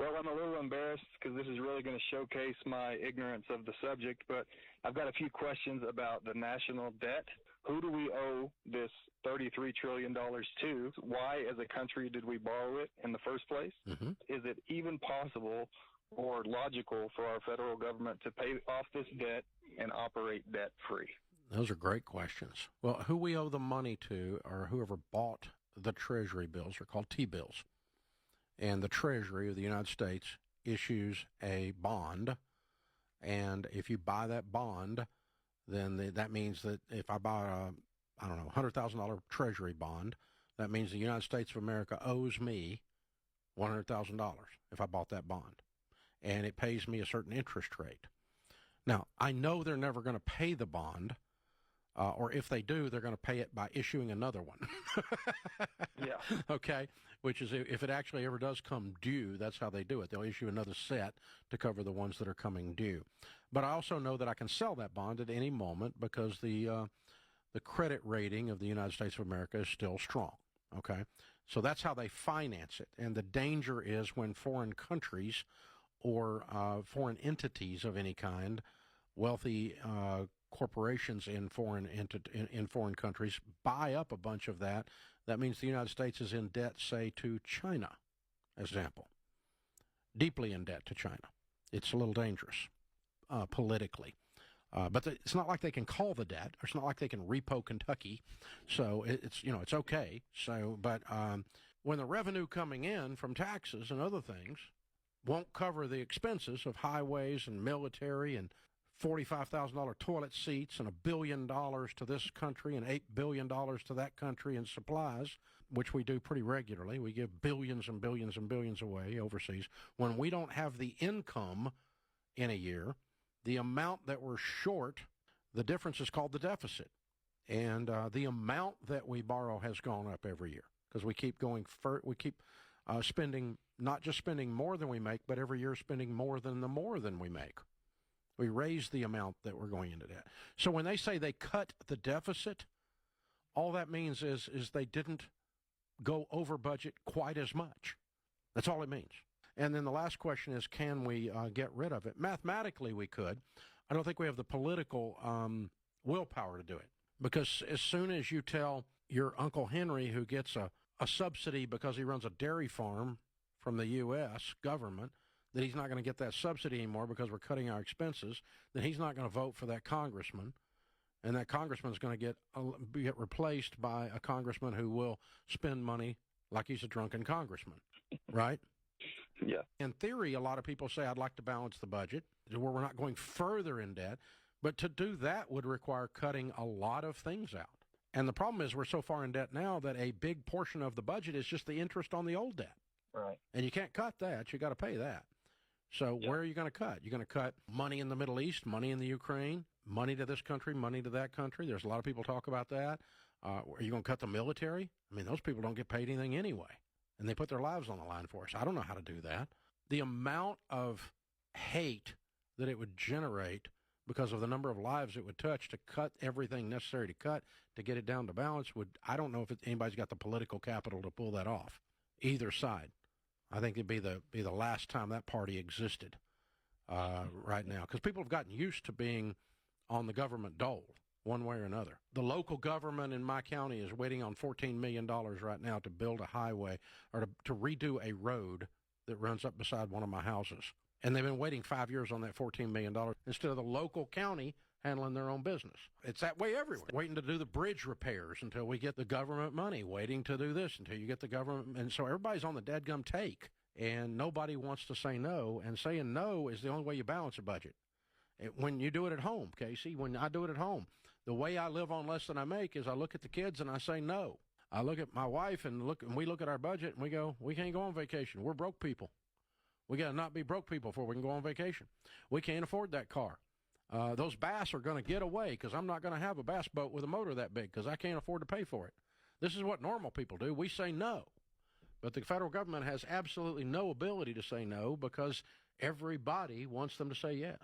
Well, I'm a little embarrassed because this is really going to showcase my ignorance of the subject, but I've got a few questions about the national debt. Who do we owe this $33 trillion to? Why, as a country, did we borrow it in the first place? Mm-hmm. Is it even possible or logical for our federal government to pay off this debt and operate debt-free? Those are great questions. Well, who we owe the money to, or whoever bought the Treasury bills, are called T-bills. And the Treasury of the United States issues a bond, and if you buy that bond, then that means that if I buy a, $100,000 Treasury bond, that means the United States of America owes me $100,000 if I bought that bond, and it pays me a certain interest rate. Now, I know they're never going to pay the bond, or if they do, they're going to pay it by issuing another one. Yeah. Okay? Which is, if it actually ever does come due, that's how they do it. They'll issue another set to cover the ones that are coming due. But I also know that I can sell that bond at any moment because the credit rating of the United States of America is still strong. Okay? So that's how they finance it. And the danger is when foreign countries or foreign entities of any kind, wealthy corporations in foreign countries buy up a bunch of that. That means the United States is in debt, say, to China, as an example. Deeply in debt to China. It's a little dangerous politically. But it's not like they can call the debt. It's not like they can repo Kentucky. So it's okay. So, but when the revenue coming in from taxes and other things won't cover the expenses of highways and military and $45,000 toilet seats and $1 billion to this country and $8 billion to that country in supplies, which we do pretty regularly. We give billions and billions and billions away overseas. When we don't have the income in a year, the amount that we're short, the difference is called the deficit. And the amount that we borrow has gone up every year because we keep spending, not just spending more than we make, but every year spending more than we make. We raise the amount that we're going into debt. So when they say they cut the deficit, all that means is they didn't go over budget quite as much. That's all it means. And then the last question is, can we get rid of it? Mathematically, we could. I don't think we have the political willpower to do it. Because as soon as you tell your Uncle Henry, who gets a subsidy because he runs a dairy farm from the U.S. government, that he's not going to get that subsidy anymore because we're cutting our expenses, then he's not going to vote for that congressman. And that congressman's going to get replaced by a congressman who will spend money like he's a drunken congressman, right? Yeah. In theory, a lot of people say, I'd like to balance the budget where we're not going further in debt. But to do that would require cutting a lot of things out. And the problem is we're so far in debt now that a big portion of the budget is just the interest on the old debt. Right. And you can't cut that. You got to pay that. So Where are you going to cut? You're going to cut money in the Middle East, money in the Ukraine, money to this country, money to that country. There's a lot of people talk about that. Are you going to cut the military? I mean, those people don't get paid anything anyway, and they put their lives on the line for us. I don't know how to do that. The amount of hate that it would generate because of the number of lives it would touch to cut everything necessary to cut to get it down to balance I don't know if anybody's got the political capital to pull that off, either side. I think it'd be the last time that party existed right now, because people have gotten used to being on the government dole one way or another. The local government in my county is waiting on $14 million right now to build a highway or to redo a road that runs up beside one of my houses. And they've been waiting 5 years on that $14 million instead of the local county handling their own business. It's that way everywhere. Waiting to do the bridge repairs until we get the government money. Waiting to do this until you get the government. And so everybody's on the dadgum take, and nobody wants to say no. And saying no is the only way you balance a budget. When you do it at home, Casey, when I do it at home, the way I live on less than I make is I look at the kids and I say no. I look at my wife and we look at our budget and we go, we can't go on vacation. We're broke people. We got to not be broke people before we can go on vacation. We can't afford that car. Those bass are going to get away because I'm not going to have a bass boat with a motor that big because I can't afford to pay for it. This is what normal people do. We say no. But the federal government has absolutely no ability to say no because everybody wants them to say yes.